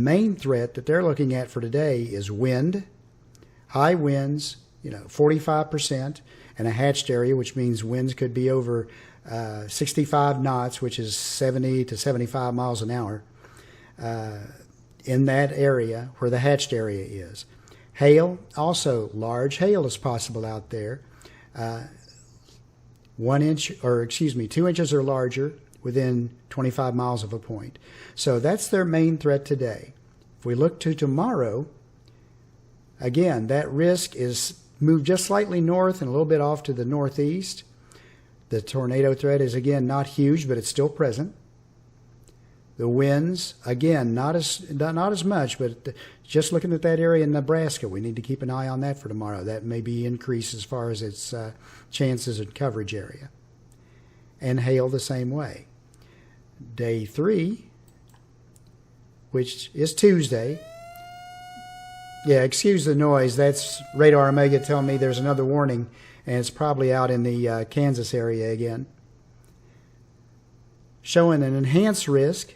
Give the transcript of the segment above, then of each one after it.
Main threat that they're looking at for today is wind, high winds, 45%, and a hatched area, which means winds could be over 65 knots, which is 70 to 75 miles an hour, in that area where the hatched area is. Hail, also large hail is possible out there. 2 inches or larger within 25 miles of a point. So that's their main threat today. If we look to tomorrow, again, that risk is moved just slightly north and a little bit off to the northeast. The tornado threat is, again, not huge, but it's still present. The winds, again, not as much, but just looking at that area in Nebraska, we need to keep an eye on that for tomorrow. That may be increased as far as its chances and coverage area. And hail the same way. Day 3, which is Tuesday. Yeah, excuse the noise. That's Radar Omega telling me there's another warning, and it's probably out in the Kansas area again. Showing an enhanced risk,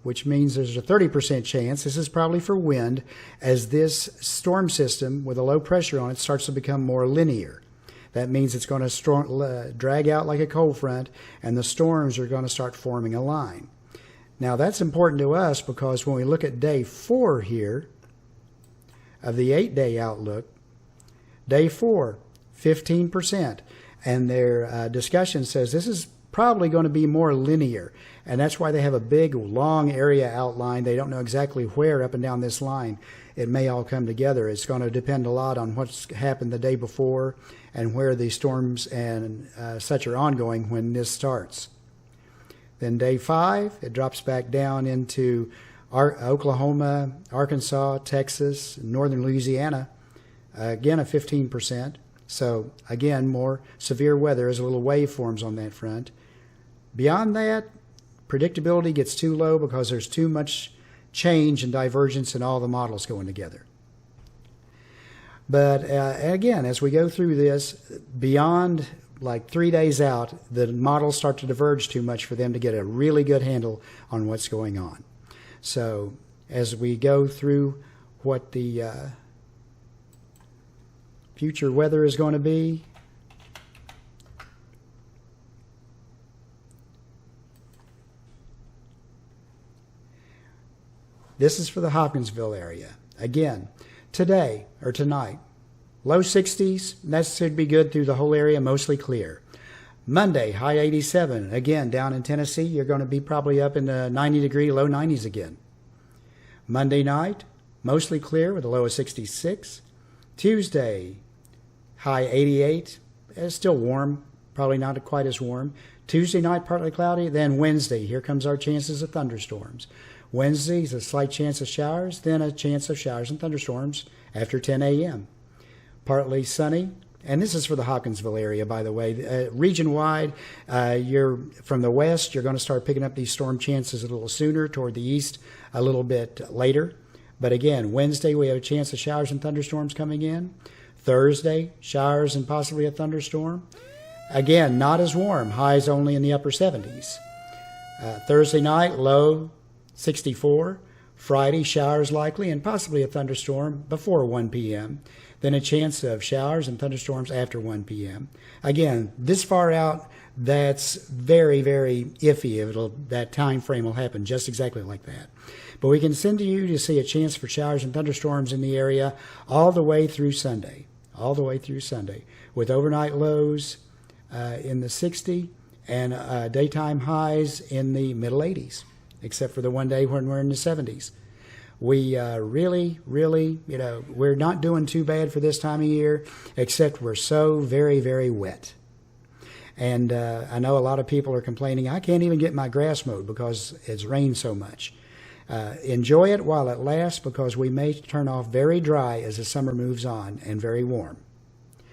which means there's a 30% chance. This is probably for wind, as this storm system with a low pressure on it starts to become more linear. That means it's going to drag out like a cold front, and the storms are going to start forming a line. Now, that's important to us because when we look at day 4 here of the 8-day outlook, day 4, 15%. And their discussion says this is probably going to be more linear. And that's why they have a big, long area outline. They don't know exactly where up and down this line it may all come together. It's going to depend a lot on what's happened the day before and where the storms and such are ongoing when this starts. Then day 5, it drops back down into Oklahoma, Arkansas, Texas, northern Louisiana. Again, a 15%. So, again, more severe weather as a little wave forms on that front. Beyond that, predictability gets too low because there's too much change and divergence in all the models going together. But again, as we go through this, beyond like 3 days out, the models start to diverge too much for them to get a really good handle on what's going on. So as we go through what the future weather is going to be, this is for the Hopkinsville area. Again, today or tonight, low 60s, that should be good through the whole area, mostly clear. Monday, high 87. Again, down in Tennessee, you're going to be probably up in the 90-degree, low 90s again. Monday night, mostly clear with a low of 66. Tuesday, high 88. It's still warm, probably not quite as warm. Tuesday night, partly cloudy. Then Wednesday, here comes our chances of thunderstorms. Wednesday is a slight chance of showers, then a chance of showers and thunderstorms after 10 a.m. Partly sunny, and this is for the Hopkinsville area, by the way. Region-wide, you're from the west, you're going to start picking up these storm chances a little sooner, toward the east a little bit later. But again, Wednesday we have a chance of showers and thunderstorms coming in. Thursday, showers and possibly a thunderstorm. Again, not as warm, highs only in the upper 70s. Thursday night, low 64. Friday, showers likely and possibly a thunderstorm before 1 p.m. Then a chance of showers and thunderstorms after 1 p.m. Again, this far out, that's very, very iffy if that time frame will happen just exactly like that. But we can send to you to see a chance for showers and thunderstorms in the area all the way through Sunday, with overnight lows in the 60 and daytime highs in the middle 80s. Except for the one day when we're in the 70s. We really, we're not doing too bad for this time of year, except we're so very, very wet. And I know a lot of people are complaining, I can't even get my grass mowed because it's rained so much. Enjoy it while it lasts, because we may turn off very dry as the summer moves on and very warm.